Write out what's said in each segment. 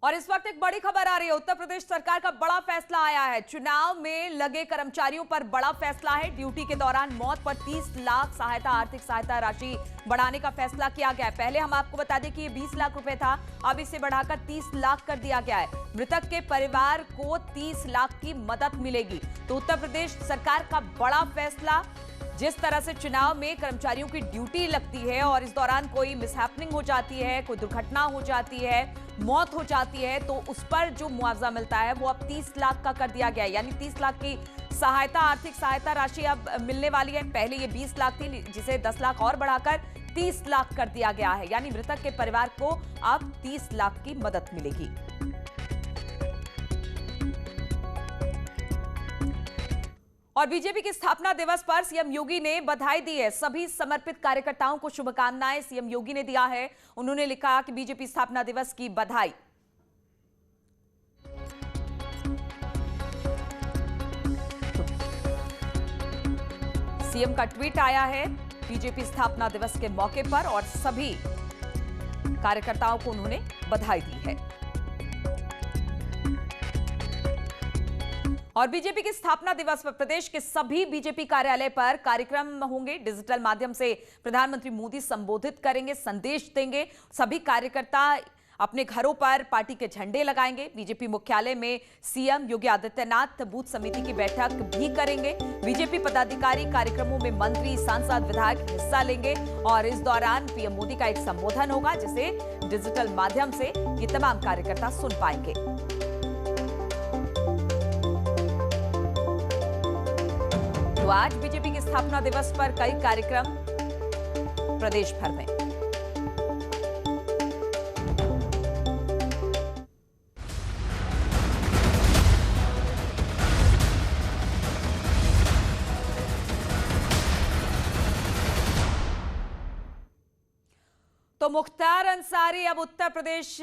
और इस वक्त एक बड़ी खबर आ रही है। उत्तर प्रदेश सरकार का बड़ा फैसला आया है। चुनाव में लगे कर्मचारियों पर बड़ा फैसला है। ड्यूटी के दौरान मौत पर 30 लाख सहायता, आर्थिक सहायता राशि बढ़ाने का फैसला किया गया है। पहले हम आपको बता दें कि ये 20 लाख रुपए था, अब इसे बढ़ाकर 30 लाख कर दिया गया है। मृतक के परिवार को 30 लाख की मदद मिलेगी। तो उत्तर प्रदेश सरकार का बड़ा फैसला, जिस तरह से चुनाव में कर्मचारियों की ड्यूटी लगती है और इस दौरान कोई मिसहैपनिंग हो जाती है, कोई दुर्घटना हो जाती है, मौत हो जाती है, तो उस पर जो मुआवजा मिलता है वो अब 30 लाख का कर दिया गया है। यानी 30 लाख की सहायता, आर्थिक सहायता राशि अब मिलने वाली है। पहले ये 20 लाख थी, जिसे 10 लाख और बढ़ाकर 30 लाख कर दिया गया है। यानी मृतक के परिवार को अब 30 लाख की मदद मिलेगी। और बीजेपी के स्थापना दिवस पर सीएम योगी ने बधाई दी है। सभी समर्पित कार्यकर्ताओं को शुभकामनाएं सीएम योगी ने दिया है। उन्होंने लिखा कि बीजेपी स्थापना दिवस की बधाई। सीएम का ट्वीट आया है बीजेपी स्थापना दिवस के मौके पर और सभी कार्यकर्ताओं को उन्होंने बधाई दी है। और बीजेपी के स्थापना दिवस पर प्रदेश के सभी बीजेपी कार्यालय पर कार्यक्रम होंगे। डिजिटल माध्यम से प्रधानमंत्री मोदी संबोधित करेंगे, संदेश देंगे। सभी कार्यकर्ता अपने घरों पर पार्टी के झंडे लगाएंगे। बीजेपी मुख्यालय में सीएम योगी आदित्यनाथ बूथ समिति की बैठक भी करेंगे। बीजेपी पदाधिकारी कार्यक्रमों में मंत्री, सांसद, विधायक हिस्सा लेंगे और इस दौरान पीएम मोदी का एक संबोधन होगा, जिसे डिजिटल माध्यम से ये तमाम कार्यकर्ता सुन पाएंगे। तो आज बीजेपी के स्थापना दिवस पर कई कार्यक्रम प्रदेश भर में। तो मुख्तार अंसारी अब उत्तर प्रदेश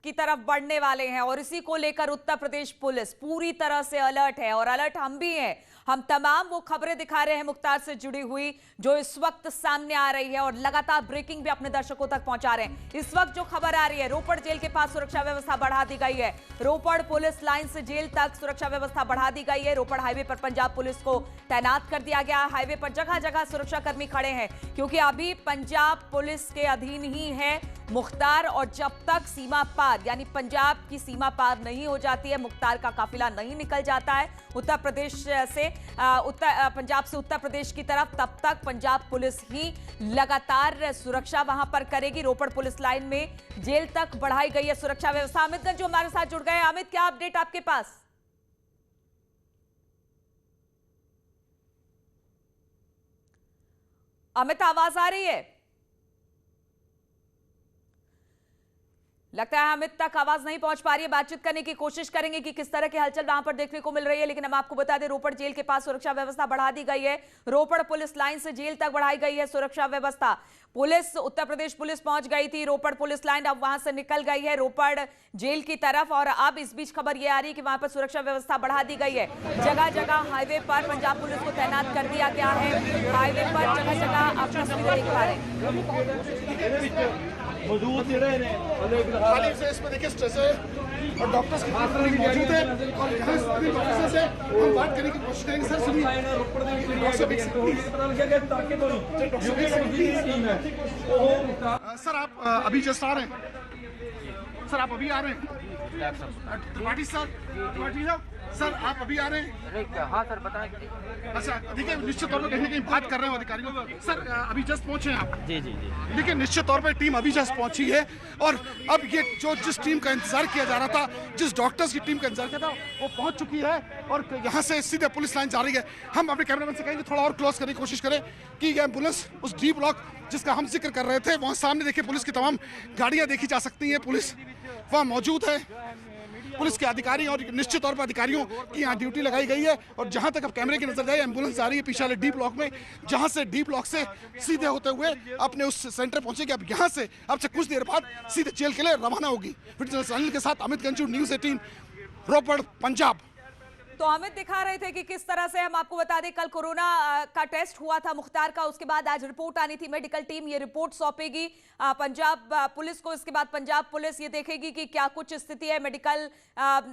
की तरफ बढ़ने वाले हैं और इसी को लेकर उत्तर प्रदेश पुलिस पूरी तरह से अलर्ट है। और अलर्ट हम भी हैं। हम तमाम वो खबरें दिखा रहे हैं मुख्तार से जुड़ी हुई जो इस वक्त सामने आ रही है और लगातार ब्रेकिंग भी अपने दर्शकों तक पहुंचा रहे हैं। इस वक्त जो खबर आ रही है, रोपड़ जेल के पास सुरक्षा व्यवस्था बढ़ा दी गई है। रोपड़ पुलिस लाइन से जेल तक सुरक्षा व्यवस्था बढ़ा दी गई है। रोपड़ हाईवे पर पंजाब पुलिस को तैनात कर दिया गया। हाईवे पर जगह जगह सुरक्षा कर्मी खड़े हैं क्योंकि अभी पंजाब पुलिस के अधीन ही है मुख्तार। और जब तक सीमा पार यानी पंजाब की सीमा पार नहीं हो जाती है, मुख्तार का काफिला नहीं निकल जाता है उत्तर प्रदेश से पंजाब से उत्तर प्रदेश की तरफ, तब तक पंजाब पुलिस ही लगातार सुरक्षा वहां पर करेगी। रोपड़ पुलिस लाइन में जेल तक बढ़ाई गई है सुरक्षा व्यवस्था। अमित गंज जो हमारे साथ जुड़ गए। अमित, क्या अपडेट आपके पास? अमित, आवाज आ रही है? लगता है अमित तक आवाज नहीं पहुंच पा रही है। बातचीत करने की कोशिश करेंगे कि किस तरह की हलचल वहां पर देखने को मिल रही है। लेकिन हम आपको बता दें, रोपड़ जेल के पास सुरक्षा व्यवस्था बढ़ा दी गई है। रोपड़ पुलिस लाइन से जेल तक बढ़ाई गई है सुरक्षा व्यवस्था। पुलिस, उत्तर प्रदेश पुलिस पहुंच गई थी रोपड़ पुलिस लाइन, अब वहां से निकल गई है रोपड़ जेल की तरफ। और अब इस बीच खबर यह आ रही है कि वहां पर सुरक्षा व्यवस्था बढ़ा दी गई है। जगह जगह हाईवे पर पंजाब पुलिस को तैनात कर दिया गया है। हाईवे पर जगह जगह आप तस्वीरें देख पा रहे हैं। मौजूद खाली से इसमें देखिए स्ट्रेस है और डॉक्टर्स की मौजूद है और यहाँ सभी डॉक्टर्स से हम बात करने की कोशिश करेंगे। सर सुनिए, सर आप अभी जस्ट आ रहे हैं? सर आप अभी आ रहे हैं? त्रिपाठी साहब, सर आप अभी आ रहे हैं? हाँ सर, बताएं। अच्छा, देखिए निश्चित तौर पर कहीं ना कहीं बात कर रहे हैं अधिकारियों। सर अभी जस्ट पहुंचे हैं आप? जी जी जी। देखिए निश्चित तौर पर टीम अभी जस्ट पहुंची है और अब ये जो जिस टीम का इंतजार किया जा रहा था, जिस डॉक्टर्स की टीम का इंतजार किया था, वो पहुंच चुकी है और यहाँ से सीधे पुलिस लाइन जा रही है। हम अपने कैमरामैन से कहेंगे थोड़ा और क्लोज करने की कोशिश करें कि ये एम्बुलेंस उस डी ब्लॉक जिसका हम जिक्र कर रहे थे, वहाँ सामने देखिए पुलिस की तमाम गाड़ियाँ देखी जा सकती हैं। पुलिस वहाँ मौजूद है, पुलिस के अधिकारी और निश्चित तौर पर अधिकारियों की यहाँ ड्यूटी लगाई गई है। और जहाँ तक अब कैमरे की नजर जाए, एम्बुलेंस जा रही है पीछे वाले डी ब्लॉक में, जहाँ से डी ब्लॉक से सीधे होते हुए अपने उस सेंटर पहुंचेगी। अब यहाँ से अब से कुछ देर बाद सीधे जेल के लिए रवाना होगी। फिटनेस चैनल के साथ अमित गंजू, न्यूज़ 18, रोपड़, पंजाब। तो अमित दिखा रहे थे कि किस तरह से, हम आपको बता दें, कल कोरोना का टेस्ट हुआ था मुख्तार का, उसके बाद आज रिपोर्ट आनी थी। मेडिकल टीम ये रिपोर्ट सौंपेगी पंजाब पुलिस को। इसके बाद पंजाब पुलिस ये देखेगी कि क्या कुछ स्थिति है, मेडिकल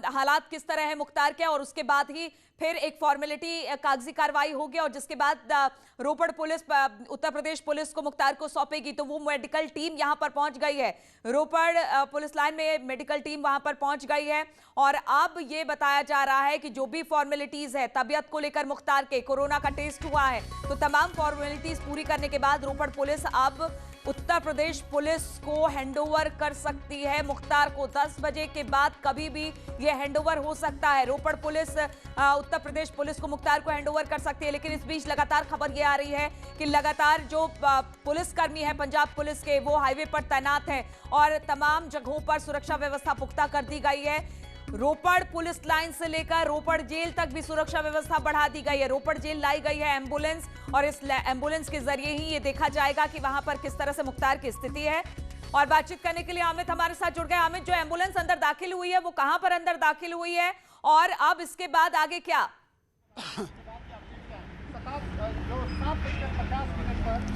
हालात किस तरह है मुख्तार के, और उसके बाद ही फिर एक फॉर्मेलिटी कागजी कार्रवाई होगी और जिसके बाद रोपड़ पुलिस उत्तर प्रदेश पुलिस को मुख्तार को सौंपेगी। तो वो मेडिकल टीम यहां पर पहुंच गई है, रोपड़ पुलिस लाइन में मेडिकल टीम वहां पर पहुंच गई है और अब ये बताया जा रहा है कि जो भी फॉर्मेलिटीज है तबियत को लेकर, मुख्तार के कोरोना का टेस्ट हुआ है, तो तमाम फॉर्मेलिटीज पूरी करने के बाद रोपड़ पुलिस अब उत्तर प्रदेश पुलिस को हैंडओवर कर सकती है मुख्तार को। 10 बजे के बाद कभी भी यह हैंडओवर हो सकता है। रोपड़ पुलिस उत्तर प्रदेश पुलिस को मुख्तार को हैंडओवर कर सकती है, लेकिन इस बीच लगातार खबर यह आ रही है कि लगातार जो पुलिसकर्मी है पंजाब पुलिस के, वो हाईवे पर तैनात हैं और तमाम जगहों पर सुरक्षा व्यवस्था पुख्ता कर दी गई है। रोपड़ पुलिस लाइन से लेकर रोपड़ जेल तक भी सुरक्षा व्यवस्था बढ़ा दी गई है। रोपड़ जेल लाई गई है एम्बुलेंस और इस एम्बुलेंस के जरिए ही ये देखा जाएगा कि वहां पर किस तरह से मुख्तार की स्थिति है। और बातचीत करने के लिए अमित हमारे साथ जुड़ गए। अमित, जो एम्बुलेंस अंदर दाखिल हुई है वो कहां पर अंदर दाखिल हुई है और अब इसके बाद आगे क्या?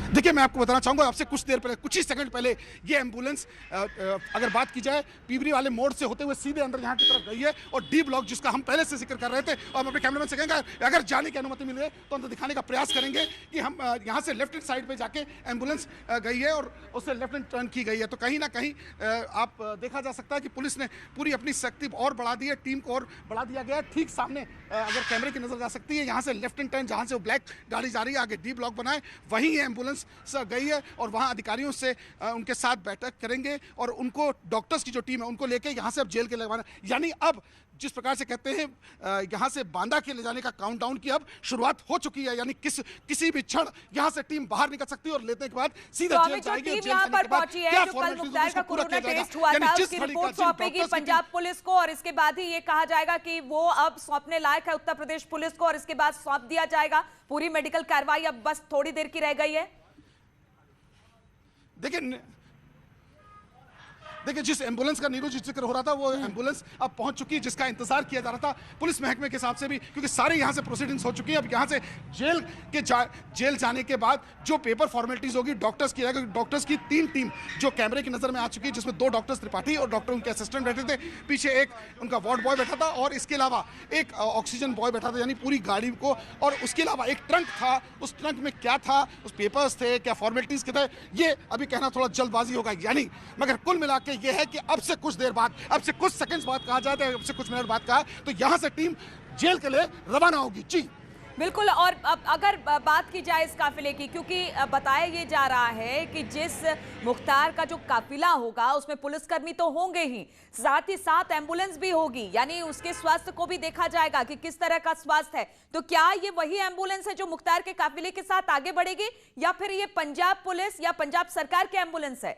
देखिए, मैं आपको बताना चाहूंगा, आपसे कुछ देर पहले, कुछ ही सेकंड पहले ये एम्बुलेंस अगर बात की जाए पीवरी वाले मोड़ से होते हुए सीधे अंदर यहाँ की तरफ गई है और डी ब्लॉक, जिसका हम पहले से जिक्र कर रहे थे, और हम अपने कैमरामैन से कहेंगे अगर जाने की अनुमति मिले तो अंदर दिखाने का प्रयास करेंगे कि हम यहाँ से लेफ्ट हैंड साइड पे जाके एम्बुलेंस गई है और उससे लेफ्ट हैंड टर्न की गई है। तो कहीं ना कहीं आप देखा जा सकता है कि पुलिस ने पूरी अपनी शक्ति और बढ़ा दी है, टीम को और बढ़ा दिया गया है। ठीक सामने अगर कैमरे की नजर जा सकती है, यहाँ से लेफ्ट हैंड टर्न, जहाँ से वो ब्लैक गाड़ी जा रही है, आगे डी ब्लॉक बनाए, वहीं ये एम्बुलेंस गई है और वहां अधिकारियों से उनके साथ बैठक करेंगे और उनको, डॉक्टर्स की जो टीम है उनको लेके यहां से अब जेल के लगवाना, यानी अब जिस प्रकार से कहते हैं यहां से बांदा के ले जाने का काउंटडाउन की अब शुरुआत हो चुकी है। यानी किसी भी क्षण यहां से टीम बाहर निकल सकती है और लेने के बाद सीधे जेल जाएगी। टीम यहां पर पहुंची है, जो कल मुख्तार का कोरोना टेस्ट हुआ था, उसकी रिपोर्ट सौंपेगी पंजाब पुलिस को और इसके बाद ही ये कहा जाएगा कि वो अब सौंपने लायक है उत्तर प्रदेश पुलिस को और इसके बाद सौंप दिया जाएगा। पूरी मेडिकल कार्रवाई अब बस थोड़ी देर की रह गई है। देखिए, जिस एम्बुलेंस का नीरू जी जिक्र हो रहा था, वो एम्बुलेंस अब पहुंच चुकी है, जिसका इंतजार किया जा रहा था पुलिस महकमे के हिसाब से भी, क्योंकि सारे यहां से प्रोसीडिंग्स हो चुकी है। अब यहां से जेल जाने के बाद जो पेपर फॉर्मेलिटीज होगी डॉक्टर्स की, डॉक्टर्स की 3 टीम जो कैमरे की नजर में आ चुकी है, जिसमें 2 डॉक्टर्स त्रिपाठी और डॉक्टर उनके असिस्टेंट बैठे थे, पीछे एक उनका वार्ड बॉय बैठा था और इसके अलावा एक ऑक्सीजन बॉय बैठा था, यानी पूरी गाड़ी को, और उसके अलावा एक ट्रंक था। उस ट्रंक में क्या था, उस पेपर्स थे, क्या फॉर्मेलिटीज के थे, ये अभी कहना थोड़ा जल्दबाजी होगा, यानी मगर कुल मिला के ये है कि अब से कुछ देर बाद, अब से कुछ सेकंड्स बाद कहा जाता है, अब से कुछ मिनट बाद कहा, तो यहां से टीम जेल के लिए रवाना होगी। जी बिल्कुल। और अब अगर बात की जाए इस काफिले की, क्योंकि बताया ये जा रहा है कि जिस मुख्तार का जो काफिला होगा उसमें पुलिसकर्मी तो होंगे ही, साथ ही साथ एम्बुलेंस भी होगी, यानी उसके स्वास्थ्य को भी देखा जाएगा कि किस तरह का स्वास्थ्य है। तो क्या ये वही एम्बुलेंस है जो मुख्तार के काफिले के साथ आगे बढ़ेगी या फिर ये पंजाब पुलिस या पंजाब सरकार की एम्बुलेंस है?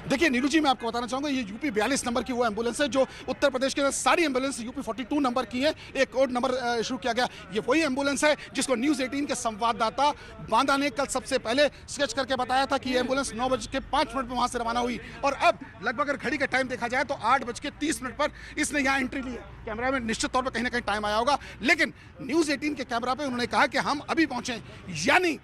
देखिए नीरू जी, मैं आपको बताना चाहूंगा, ये यूपी 42 नंबर की वो एम्बुलेंस है जो उत्तर प्रदेश के सारी एम्बुलेंस यूपी 42 नंबर की है। एक कोड नंबर इशू किया गया। ये वही एम्बुलेंस है जिसको न्यूज़ 18 के संवाददाता बांदा ने कल सबसे पहले स्केच करके बताया था कि ये एम्बुलेंस 9:05 पर वहां से रवाना हुई और अब लगभग अगर घड़ी का टाइम देखा जाए तो 8:30 पर इसने यहाँ एंट्री ली है। कैमरा में निश्चित तौर पर कहीं ना कहीं टाइम आया होगा, लेकिन न्यूज़ 18 के कैमरा पर उन्होंने कहा कि हम अभी पहुंचे, यानी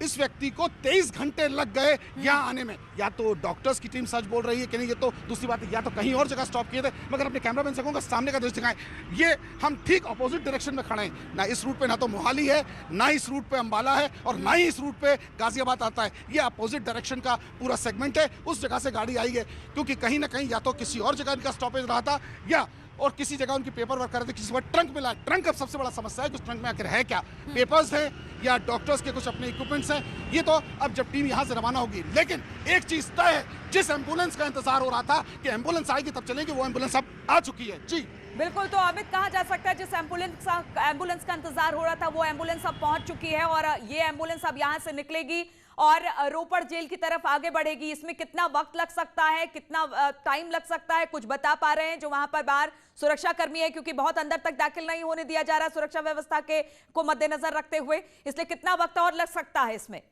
इस व्यक्ति को 23 घंटे लग गए यहाँ आने में। या तो डॉक्टर्स की टीम सच बोल रही है कि नहीं, ये तो दूसरी बात है, या तो कहीं और जगह स्टॉप किए थे, मगर अपने कैमरामैन से कहूँगा सामने का दृश्य दिखाएं। ये हम ठीक अपोजिट डायरेक्शन में खड़े हैं, ना इस रूट पे ना तो मोहाली है, ना इस रूट पे अंबाला है और ना ही इस रूट पे गाजियाबाद आता है। ये अपोजिट डायरेक्शन का पूरा सेगमेंट है, उस जगह से गाड़ी आई है, क्योंकि कहीं ना कहीं या तो किसी और जगह इनका स्टॉपेज रहा था या और किसी जगह उनकी पेपर वर्क कर रहे थे, किसी बार ट्रंक मिला। ट्रंक अब सबसे बड़ा समस्या है कि उस ट्रंक में आखिर है क्या, पेपर्स हैं या डॉक्टर्स के कुछ अपने इक्विपमेंट्स हैं, ये तो अब जब टीम यहाँ से रवाना होगी। लेकिन एक चीज तय है, जिस एम्बुलेंस का इंतजार हो रहा था कि एम्बुलेंस आएगी तब चलेगी, वो एम्बुलेंस अब आ चुकी है। जी बिल्कुल। तो अमित, कहा जा सकता है जिस एम्बुलेंस का इंतजार हो रहा था वो एम्बुलेंस अब पहुंच चुकी है और ये एम्बुलेंस अब यहां से निकलेगी और रोपड़ जेल की तरफ आगे बढ़ेगी। इसमें कितना वक्त लग सकता है, कितना टाइम लग सकता है, कुछ बता पा रहे हैं जो वहां पर बाहर सुरक्षा कर्मी है, क्योंकि बहुत अंदर तक दाखिल नहीं होने दिया जा रहा सुरक्षा व्यवस्था के को मद्देनजर रखते हुए, इसलिए कितना वक्त और लग सकता है इसमें?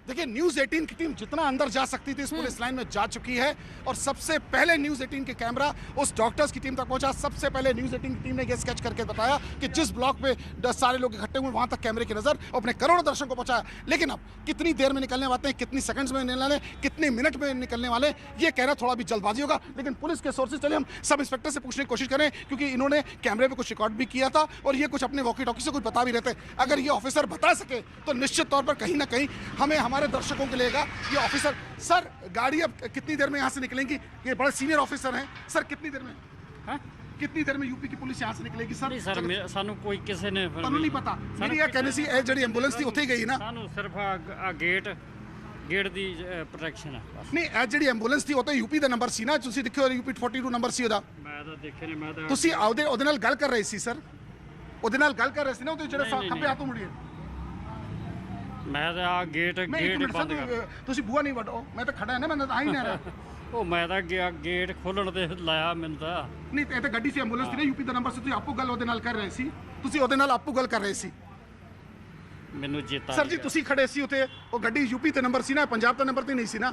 देखिए न्यूज़ 18 की टीम जितना अंदर जा सकती थी इस पुलिस लाइन में जा चुकी है और सबसे पहले न्यूज़ 18 के कैमरा उस डॉक्टर्स की टीम तक पहुंचा। सबसे पहले न्यूज़ 18 की टीम ने ये स्केच करके बताया कि जिस ब्लॉक में 10 सारे लोग इकट्ठे हुए वहां तक कैमरे की नजर अपने करोड़ों दर्शकों को पहुंचाया। लेकिन अब कितनी देर में निकलने वाले हैं, कितनी सेकंड्स में निकलने वाले, कितने मिनट में निकलने वाले, ये कहना थोड़ा भी जल्दबाजी होगा। लेकिन पुलिस के सोर्सेज चले हम सब इंस्पेक्टर से पूछने की कोशिश करें क्योंकि इन्होंने कैमरे पे कुछ रिकॉर्ड भी किया था और ये कुछ अपने वॉकी टॉकी से कुछ बता भी रहते। अगर ये ऑफिसर बता सके तो निश्चित तौर पर कहीं ना कहीं हमें हमारे दर्शकों के लिए ये ऑफिसर। सर गाड़ी अब कितनी देर में यहाँ से निकलेंगी? ये बड़े सीनियर ऑफिसर हैं सर, कितनी देर में कितनी देर में यूपी की पुलिस यहाँ से निकलेगी सर? नहीं सर सानू कोई किसी ने नहीं पता। मेरी यह कहने सी जी एंबुलेंस थी उत्थे गई ना, सानू सिर्फ गेट दी प्रोटेक्शन है बस। नहीं ਇਹ ਜਿਹੜੀ ਐਂਬੂਲੈਂਸ ਸੀ ਉਹ ਤਾਂ ਯੂਪੀ ਦਾ ਨੰਬਰ ਸੀ ਨਾ, ਤੁਸੀਂ ਦੇਖਿਓ ਯੂਪੀ 42 ਨੰਬਰ ਸੀ ਉਹਦਾ। ਮੈਂ ਤਾਂ ਦੇਖੇ ਨੇ, ਮੈਂ ਤਾਂ ਤੁਸੀਂ ਉਹਦੇ ਨਾਲ ਗੱਲ ਕਰ ਰਹੇ ਸੀ ਸਰ, ਉਹਦੇ ਨਾਲ ਗੱਲ ਕਰ ਰਹੇ ਸੀ ਨਾ ਉਹਦੇ ਜਿਹੜੇ ਖੱਬੇ ਹੱਥੋਂ ਮੁੜੀਏ। ਮੈਂ ਤਾਂ ਗੇਟ ਬੰਦ ਕਰ। ਤੁਸੀਂ ਬੂਹਾ ਨਹੀਂ ਵੱਢੋ, ਮੈਂ ਤਾਂ ਖੜਾ ਹੈ ਨਾ, ਮੈਂ ਤਾਂ ਆ ਹੀ ਨਹੀਂ ਰਿਹਾ। ਉਹ ਮੈਂ ਤਾਂ ਗੇਟ ਖੋਲਣ ਤੇ ਲਾਇਆ ਮੈਨੂੰ ਤਾਂ। ਨਹੀਂ ਇਹ ਤਾਂ ਗੱਡੀ ਸੀ ਐਂਬੂਲੈਂਸ ਸੀ ਨਾ ਯੂਪੀ ਦਾ ਨੰਬਰ ਸੀ, ਤੁਸੀਂ ਆਪੋ ਗੱਲ ਉਹਦੇ ਨਾਲ ਕਰ ਰਹੇ ਸੀ, ਤੁਸੀਂ ਉਹਦੇ ਨਾਲ ਆਪੋ ਗੱਲ ਕਰ ਰਹੇ ਸੀ। ਮੈਨੂੰ ਚੇਤਾ ਸਰ ਜੀ ਤੁਸੀਂ ਖੜੇ ਸੀ ਉੱਥੇ, ਉਹ ਗੱਡੀ ਯੂਪੀ ਤੇ ਨੰਬਰ ਸੀ ਨਾ, ਪੰਜਾਬ ਦਾ ਨੰਬਰ ਤੇ ਨਹੀਂ ਸੀ ਨਾ,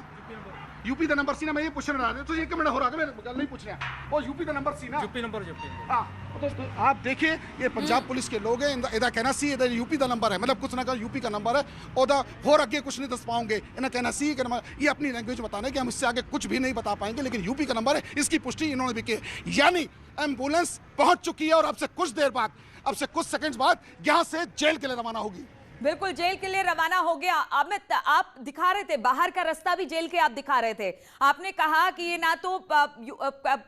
यूपी का नंबर सी ना। मैं ये पूछने रहा था तो एक मिनट हो रहा था, मैं गल नहीं पूछ रहा, वो यूपी का नंबर सी ना, यूपी नंबर हाँ। तो आप देखिए ये पंजाब पुलिस के लोग हैं, इधर कहना सी इधर यूपी का नंबर है, मतलब कुछ ना कुछ यूपी का नंबर है, और होर आगे कुछ नहीं दस पाओगे, इन्हें कहना सी कि ये अपनी लैंग्वेज बताना है कि हम इससे आगे कुछ भी नहीं बता पाएंगे, लेकिन यूपी का नंबर है, इसकी पुष्टि इन्होंने भी की। यानी एम्बुलेंस पहुंच चुकी है और अब से कुछ देर बाद, अब से कुछ सेकंड्स बाद यहाँ से जेल के लिए रवाना होगी। बिल्कुल जेल के लिए रवाना हो गया। अमित आप दिखा रहे थे बाहर का रास्ता भी जेल के, आप दिखा रहे थे, आपने कहा कि ये ना तो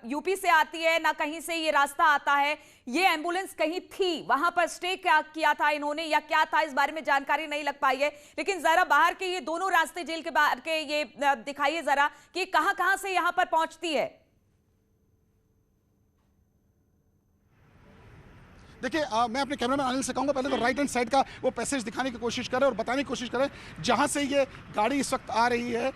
यूपी से आती है ना कहीं से ये रास्ता आता है, ये एम्बुलेंस कहीं थी, वहां पर स्टे क्या किया था इन्होंने या क्या था इस बारे में जानकारी नहीं लग पाई है। लेकिन जरा बाहर के ये दोनों रास्ते जेल के बाहर के ये दिखाइए जरा कि कहां से यहां पर पहुंचती है। देखिए मैं अपने कैमरामैन अनिल से कहूँगा पहले तो राइट हैंड साइड का वो पैसेज दिखाने की कोशिश करें और बताने की कोशिश करें जहाँ से ये गाड़ी इस वक्त आ रही है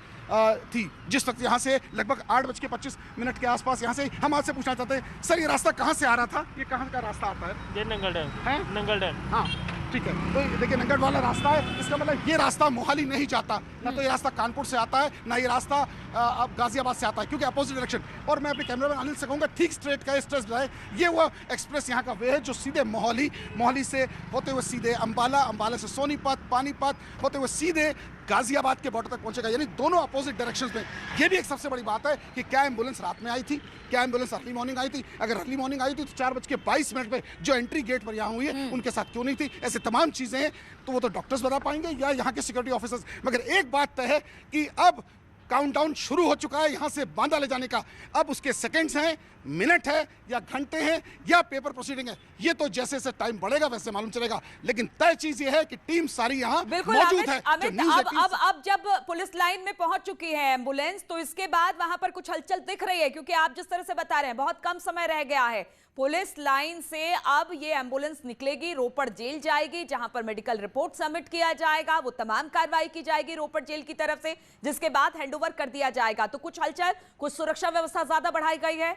थी, जिस वक्त यहाँ से लगभग 8:25 के आसपास यहाँ से। हम आपसे पूछना चाहते हैं सर ये रास्ता कहाँ से आ रहा था, ये कहाँ का रास्ता आता है? ये नंगल डैम है, नंगल डैम, हाँ ठीक है। तो देखिए नंगल वाला रास्ता है, इसका मतलब ये रास्ता मोहाली नहीं जाता, ना तो ये रास्ता कानपुर से आता है, ना ये रास्ता अब गाजियाबाद से आता है, क्योंकि अपोजिट डायरेक्शन। और मैं अपने कैमरामैन अनिल से कहूँगा ठीक स्ट्रेट का स्ट्रेस है, ये वो एक्सप्रेस यहाँ का वे है जो सीधे मोहाली से होते हुए सीधे अंबाला से सोनीपत, पानीपत होते हुए सीधे गाजियाबाद के बॉर्डर तक पहुंचेगा, यानी दोनों अपोजिट डायरेक्शंस में। ये भी एक सबसे बड़ी बात है कि क्या एम्बुलेंस रात में आई थी, क्या एम्बुलेंस अर्ली मॉर्निंग आई थी? अगर अर्ली मॉर्निंग आई थी तो 4:22 पे जो एंट्री गेट पर यहाँ हुई है उनके साथ क्यों नहीं थी? ऐसे तमाम चीजें हैं तो वो तो डॉक्टर्स बता पाएंगे या यहाँ के सिक्योरिटी ऑफिसर्स। मगर एक बात तय है कि अब काउंटडाउन शुरू हो चुका है यहाँ से बांदा ले जाने का। अब उसके सेकंड्स हैं, मिनट है या घंटे हैं या पेपर प्रोसीडिंग है, ये तो जैसे जैसे टाइम बढ़ेगा वैसे मालूम चलेगा। लेकिन तय चीज ये है कि टीम सारी यहाँ मौजूद है। अब जब पुलिस लाइन में पहुंच चुकी है एम्बुलेंस तो इसके बाद वहां पर कुछ हलचल दिख रही है, क्योंकि आप जिस तरह से बता रहे हैं बहुत कम समय रह गया है पुलिस लाइन से। अब ये एम्बुलेंस निकलेगी, रोपड़ जेल जाएगी जहां पर मेडिकल रिपोर्ट सबमिट किया जाएगा, वो तमाम कार्रवाई की जाएगी रोपड़ जेल की तरफ से, जिसके बाद हैंडओवर कर दिया जाएगा। तो कुछ हलचल, कुछ सुरक्षा व्यवस्था ज्यादा बढ़ाई गई है।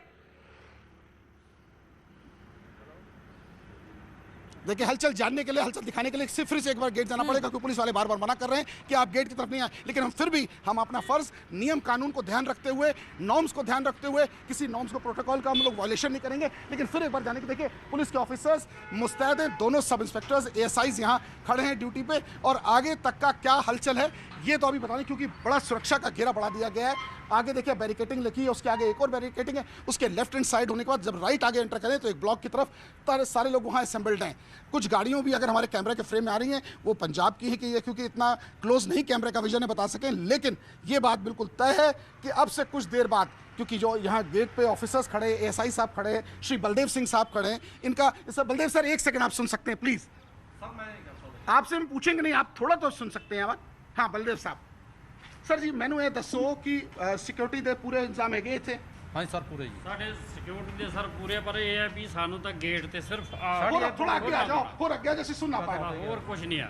देखिए हलचल जानने के लिए, हलचल दिखाने के लिए सिर्फ फिर से एक बार गेट जाना पड़ेगा, क्योंकि पुलिस वाले बार बार मना कर रहे हैं कि आप गेट की तरफ नहीं आए। लेकिन हम फिर भी हम अपना फर्ज नियम कानून को ध्यान रखते हुए, नॉर्म्स को ध्यान रखते हुए, किसी नॉर्म्स को प्रोटोकॉल का हम लोग वायलेशन नहीं करेंगे। लेकिन फिर एक बार जाने के देखिए पुलिस के ऑफिसर्स मुस्तैद हैं, दोनों सब इंस्पेक्टर्स ASIs यहाँ खड़े हैं ड्यूटी पे, और आगे तक का क्या हलचल है ये तो अभी बताने, क्योंकि बड़ा सुरक्षा का घेरा बढ़ा दिया गया है। आगे देखिए बैरिकेटिंग लिखी है, उसके आगे एक और बैरिकेटिंग है, उसके लेफ्ट हैंड साइड होने के बाद जब राइट आगे एंटर करें तो एक ब्लॉक की तरफ सारे लोग वहाँ असेंबल्ड हैं। कुछ गाड़ियों भी अगर हमारे कैमरे के फ्रेम में आ रही हैं वो पंजाब की है कि ये क्योंकि इतना क्लोज नहीं कैमरे का विजन है बता सकें, लेकिन ये बात बिल्कुल तय है कि अब से कुछ देर बाद, क्योंकि जो यहाँ गेट पे ऑफिसर्स खड़े, ASI साहब खड़े हैं, श्री बलदेव सिंह साहब खड़े हैं, इनका बलदेव सर एक सेकंड आप सुन सकते हैं प्लीज? आपसे हम पूछेंगे नहीं, आप थोड़ा तो सुन सकते हैं आवाज। हाँ बलदेव साहब, सर जी मैनू ये दसो कि सिक्योरिटी ਦੇ ਪੂਰੇ ਇੰਤਜ਼ਾਮ ਹੈਗੇ ਇੱਥੇ? हाँ सर पूरे जी, साढ़े सिक्योरिटी ਦੇ सर पूरे, पर ये है भी सानू तक गेट ते सिर्फ थोड़ा आगे आ जाओ, और आगे जैसे सुन ना पाए और कुछ नहीं है।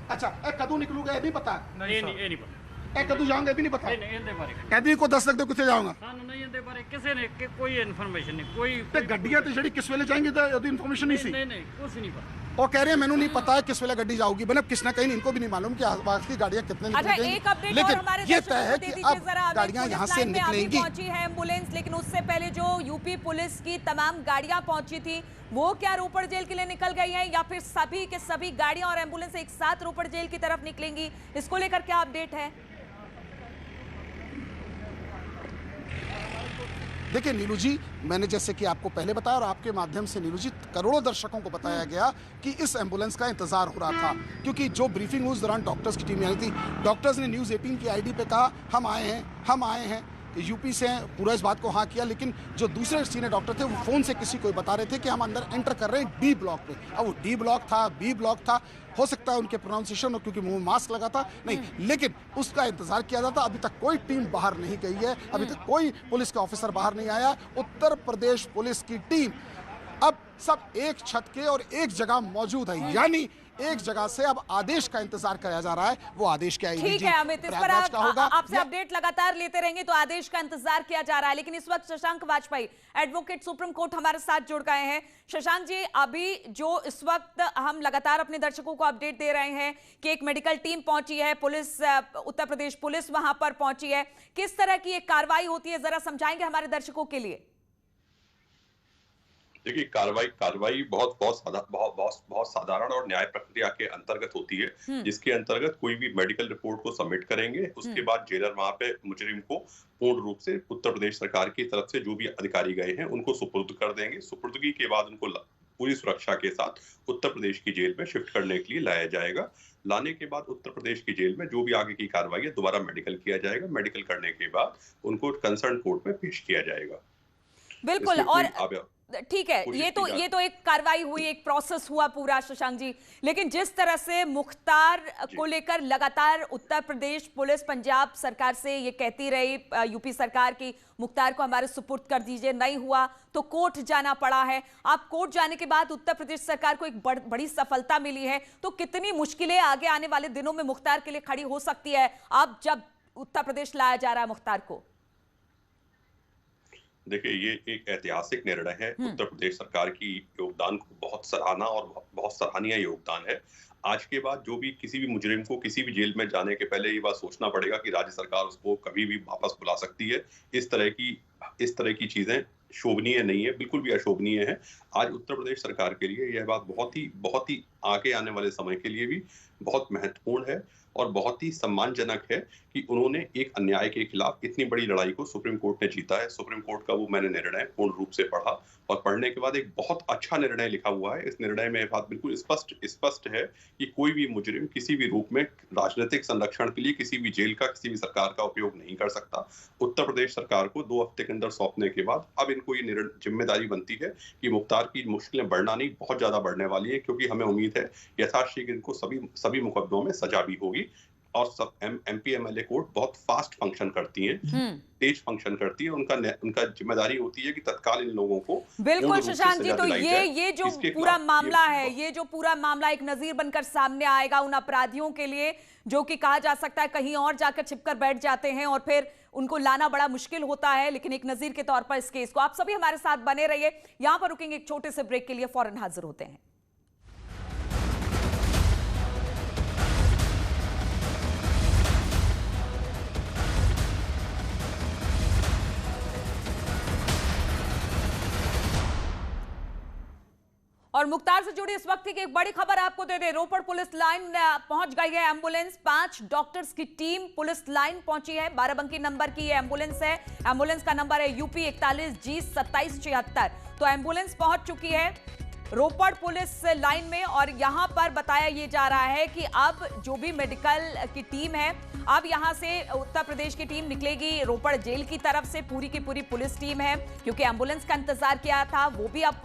अच्छा ए कदों निकलूगा ये नहीं पता? ये नहीं पता। ए कदों जाऊंगा ये भी नहीं पता? इनदे बारे कैदी को 10 लग दो कितने जाऊंगा? सानू नहीं ਦੇ ਬਾਰੇ ਕਿਸੇ ਨੇ ਕੋਈ ਇਨਫੋਰਮੇਸ਼ਨ ਨਹੀਂ, ਕੋਈ ਤੇ ਗੱਡੀਆਂ ਤੇ ਜਿਹੜੀ ਕਿਸ ਵੇਲੇ ਜਾएंगी ਤਾਂ ਉਹਦੀ ਇਨਫੋਰमेशन नहीं सी। नहीं कुछ नहीं पता। और कह रहे हैं मैंने नहीं पता है किस वेले गड्डी जाऊगी, मतलब किसने कहीं इनको भी नहीं मालूम कि बाकी गाड़ियां कितने अच्छा, निकलेंगी। एक अपडेट और लेकिन हमारे ये दर्शकों तय को है दे कि दीजिए अब जरा। अभी गाड़ियां पुलिस यहाँ से लाइन में अभी निकलेंगी। पहुंची है एम्बुलेंस, लेकिन उससे पहले जो यूपी पुलिस की तमाम गाड़ियां पहुंची थी वो क्या रोपड़ जेल के लिए निकल गई हैं, या फिर सभी के सभी गाड़ियां और एम्बुलेंस एक साथ रोपड़ जेल की तरफ निकलेंगी, इसको लेकर क्या अपडेट है? देखिए नीलू जी, मैंने जैसे कि आपको पहले बताया और आपके माध्यम से नीलू जी करोड़ों दर्शकों को बताया गया कि इस एम्बुलेंस का इंतजार हो रहा था, क्योंकि जो ब्रीफिंग हुई उस दौरान डॉक्टर्स की टीम आई थी। डॉक्टर्स ने न्यूज़ 18 की आईडी पे कहा हम आए हैं यूपी से हैं, पूरा इस बात को हाँ किया। लेकिन जो दूसरे सीनियर डॉक्टर थे वो फ़ोन से किसी को बता रहे थे कि हम अंदर एंटर कर रहे हैं डी ब्लॉक पे। अब वो डी ब्लॉक था, बी ब्लॉक था, हो सकता है उनके प्रोनाउंसिएशन, क्योंकि मुंह में मास्क लगा था नहीं, लेकिन उसका इंतजार किया जाता। अभी तक कोई टीम बाहर नहीं गई है, अभी तक कोई पुलिस का ऑफिसर बाहर नहीं आया। उत्तर प्रदेश पुलिस की टीम अब सब एक छत के और एक जगह मौजूद है, यानी एक जगह से अब आदेश का इंतजार किया जा रहा है। वो आदेश क्या ठीक है अमित, इस पर आपसे अपडेट लगातार लेते रहेंगे, तो आदेश का इंतजार किया जा रहा है। लेकिन इस वक्त Shashank Vajpayee, advocate supreme court, हमारे साथ जुड़ गए हैं। शशांक जी, अभी जो इस वक्त हम लगातार अपने दर्शकों को अपडेट दे रहे हैं कि एक मेडिकल टीम पहुंची है, पुलिस, उत्तर प्रदेश पुलिस वहां पर पहुंची है, किस तरह की एक कार्रवाई होती है, जरा समझाएंगे हमारे दर्शकों के लिए? देखिए, कार्रवाई बहुत साधारण और न्याय प्रक्रिया के अंतर्गत होती है, जिसके अंतर्गत कोई भी मेडिकल रिपोर्ट को सबमिट करेंगे, उसके बाद जेलर वहां पे मुजरिम को पूर्ण रूप से उत्तर प्रदेश सरकार की तरफ से जो भी अधिकारी गए हैं उनको सुपुर्द कर देंगे। सुपुर्दगी के बाद उनको पूरी सुरक्षा के साथ उत्तर प्रदेश की जेल में शिफ्ट करने के लिए लाया जाएगा। लाने के बाद उत्तर प्रदेश की जेल में जो भी आगे की कार्रवाई है दोबारा मेडिकल किया जाएगा। मेडिकल करने के बाद उनको कंसर्न कोर्ट में पेश किया जाएगा। बिल्कुल, और ठीक है, ये तो एक कार्रवाई हुई, एक प्रोसेस हुआ पूरा शशांक जी। लेकिन जिस तरह से मुख्तार को लेकर लगातार उत्तर प्रदेश पुलिस पंजाब सरकार से ये कहती रही, यूपी सरकार की, मुख्तार को हमारे सुपुर्द कर दीजिए, नहीं हुआ तो कोर्ट जाना पड़ा है। आप कोर्ट जाने के बाद उत्तर प्रदेश सरकार को एक बड़ी सफलता मिली है, तो कितनी मुश्किलें आगे आने वाले दिनों में मुख्तार के लिए खड़ी हो सकती है अब जब उत्तर प्रदेश लाया जा रहा है मुख्तार को? देखिए, ये एक ऐतिहासिक निर्णय है। उत्तर प्रदेश सरकार की योगदान को बहुत सराहना और बहुत सराहनीय योगदान है। आज के बाद जो भी किसी भी मुजरिम को किसी भी जेल में जाने के पहले ये बात सोचना पड़ेगा कि राज्य सरकार उसको कभी भी वापस बुला सकती है। इस तरह की चीजें शोभनीय नहीं है, बिल्कुल भी अशोभनीय है। आज उत्तर प्रदेश सरकार के लिए यह बात बहुत ही आगे आने वाले समय के लिए भी बहुत महत्वपूर्ण है और बहुत ही सम्मानजनक है कि उन्होंने एक अन्याय के खिलाफ इतनी बड़ी लड़ाई को सुप्रीम कोर्ट ने जीता है। सुप्रीम कोर्ट का वो मैंने निर्णय पूर्ण रूप से पढ़ा और पढ़ने के बाद एक बहुत अच्छा निर्णय लिखा हुआ है। इस निर्णय में बात बिल्कुल स्पष्ट है कि कोई भी मुजरिम किसी भी रूप में राजनीतिक संरक्षण के लिए किसी भी जेल का, किसी भी सरकार का उपयोग नहीं कर सकता। उत्तर प्रदेश सरकार को 2 हफ्ते के अंदर सौंपने के बाद अब इनको ये जिम्मेदारी बनती है कि मुख्तार की मुश्किलें बढ़ना नहीं, बहुत ज्यादा बढ़ने वाली है, क्योंकि हमें उम्मीद है यथाशीघ्र इनको सभी मुकदमों में सजा भी होगी। और सब एमपी एमएलए कोर्ट बहुत फास्ट फंक्शन करती हैं, तेज फंक्शन करती है। उनका जिम्मेदारी होती है कि तत्काल इन लोगों को बिल्कुल शशांक जी, तो ये जो पूरा मामला है, ये जो पूरा मामला एक नजीर बनकर सामने आएगा उन अपराधियों के लिए जो कि कहा जा सकता है कहीं और जाकर छिपकर बैठ जाते हैं और फिर उनको लाना बड़ा मुश्किल होता है, लेकिन एक नजीर के तौर पर इस केस को। आप सभी हमारे साथ बने रहिए, यहां पर रुकेंगे एक छोटे से ब्रेक के लिए, फौरन हाजिर होते हैं। और मुख्तार से जुड़ी इस वक्त की एक बड़ी खबर आपको दे दे, रोपड़ पुलिस लाइन पहुंच गई है एम्बुलेंस। 5 डॉक्टर्स की टीम पुलिस लाइन पहुंची है। 12 नंबर की ये एम्बुलेंस है। एम्बुलेंस का नंबर है UP 41G2776। तो एम्बुलेंस पहुंच चुकी है रोपड़ पुलिस लाइन में और यहां पर बताया ये जा रहा है कि अब जो भी मेडिकल की टीम है, अब यहां से उत्तर प्रदेश की टीम निकलेगी रोपड़ जेल की तरफ से। पूरी की पूरी पुलिस टीम है, क्योंकि एम्बुलेंस का इंतजार किया था वो भी अब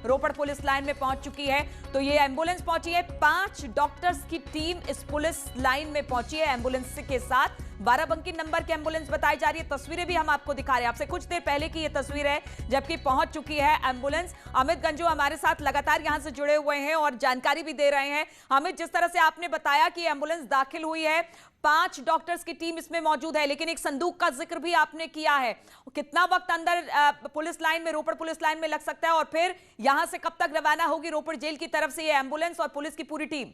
रोपड़ पुलिस लाइन में पहुंच चुकी है। तो ये एम्बुलेंस पहुंची है, 5 डॉक्टर्स की टीम इस पुलिस लाइन में पहुंची है एम्बुलेंस के साथ। बाराबंकी नंबर की एम्बुलेंस बताई जा रही है। तस्वीरें भी हम आपको दिखा रहे हैं। आपसे कुछ देर पहले की ये तस्वीर है जबकि पहुंच चुकी है एम्बुलेंस। अमित गंजू हमारे साथ लगातार यहां से जुड़े हुए हैं और जानकारी भी दे रहे हैं। अमित, जिस तरह से आपने बताया कि एम्बुलेंस दाखिल हुई है, 5 डॉक्टर्स की टीम इसमें मौजूद है, लेकिन एक संदूक का जिक्र भी आपने किया है। कितना वक्त अंदर पुलिस लाइन में, रोपड़ पुलिस लाइन में लग सकता है और फिर यहां से कब तक रवाना होगी रोपड़ जेल की तरफ से ये एम्बुलेंस और पुलिस की पूरी टीम?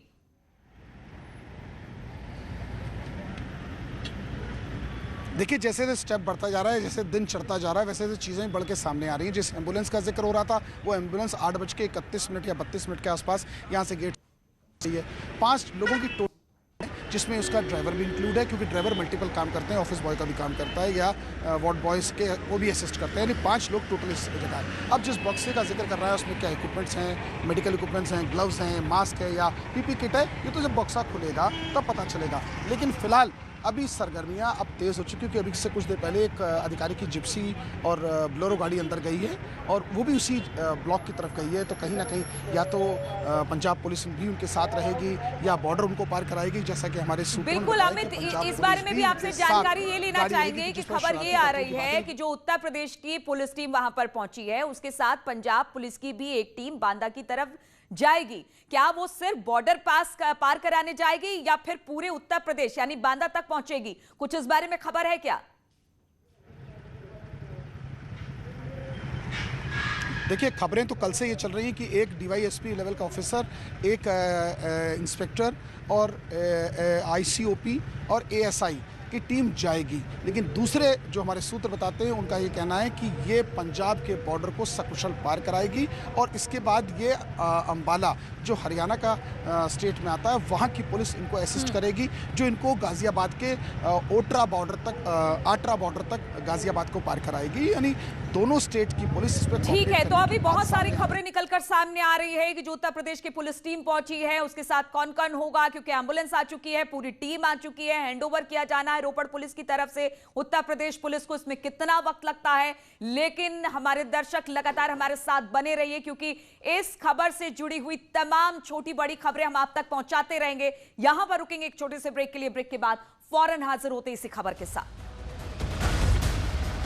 देखिए, जैसे जैसे स्टेप बढ़ता जा रहा है, जैसे दिन चढ़ता जा रहा है, वैसे वैसे चीज़ें बढ़ के सामने आ रही हैं। जिस एम्बुलेंस का जिक्र हो रहा था वो एम्बुलेंस 8:31 या 32 मिनट के आसपास यहाँ से गेट है। 5 लोगों की टोटल, जिसमें उसका ड्राइवर भी इंक्लूड है, क्योंकि ड्राइवर मल्टीपल काम करते हैं, ऑफिस बॉय का भी काम करता है या वार्ड बॉयज़ के वो भी असिस्ट करते हैं, यानी 5 लोग टोटल इस जगह है। अब जिस बॉक्स का जिक्र कर रहा है उसमें क्या इक्विपमेंट्स हैं, मेडिकल इक्विपमेंट्स हैं, ग्लव्स हैं, मास्क है या पीपी किट है, ये तो जब बॉक्सा खुलेगा तब पता चलेगा। लेकिन फिलहाल अभी सरगर्मियां अब तेज़ हो चुकी, क्योंकि अभी से कुछ देर पहले एक अधिकारी की जिप्सी और ब्लोरो गाड़ी अंदर गई है और वो भी उसी ब्लॉक की तरफ गई है। तो कहीं ना कहीं या तो पंजाब पुलिस भी उनके साथ रहेगी या बॉर्डर उनको पार कराएगी, जैसा कि हमारे बिल्कुल अमित, इस बारे में भी आपसे जानकारी ये लेना चाहेंगे कि खबर ये आ रही है कि जो उत्तर प्रदेश की पुलिस टीम वहां पर पहुंची है, उसके साथ पंजाब पुलिस की भी एक टीम बांदा की तरफ जाएगी। क्या वो सिर्फ बॉर्डर पार कराने जाएगी या फिर पूरे उत्तर प्रदेश यानी बांदा तक पहुंचेगी? कुछ इस बारे में खबर है क्या? देखिए, खबरें तो कल से ये चल रही हैं कि एक डीवाईएसपी लेवल का ऑफिसर, एक इंस्पेक्टर और आईसीओपी और एएसआई की टीम जाएगी। लेकिन दूसरे जो हमारे सूत्र बताते हैं उनका ये कहना है कि ये पंजाब के बॉर्डर को सकुशल पार कराएगी और इसके बाद ये अंबाला जो हरियाणा का स्टेट में आता है वहाँ की पुलिस इनको असिस्ट करेगी, जो इनको गाजियाबाद के आट्रा बॉर्डर तक गाजियाबाद को पार कराएगी। यानी दोनों स्टेट की पुलिस इस पर ठीक है। तो अभी बहुत सारी खबरें निकलकर सामने आ रही है कि जो उत्तर प्रदेश की पुलिस टीम पहुंची है उसके साथ कौन कौन होगा, क्योंकि एम्बुलेंस आ चुकी है, पूरी टीम आ चुकी है, हैंडओवर किया जाना है रोपड़ पुलिस की तरफ से उत्तर प्रदेश पुलिस को। इसमें कितना वक्त लगता है, लेकिन हमारे दर्शक लगातार हमारे साथ बने रहिए, क्योंकि इस खबर से जुड़ी हुई तमाम छोटी बड़ी खबरें हम आप तक पहुंचाते रहेंगे। यहां पर रुकेंगे एक छोटे से ब्रेक के लिए। ब्रेक के बाद फौरन हाजिर होते इसी खबर के साथ।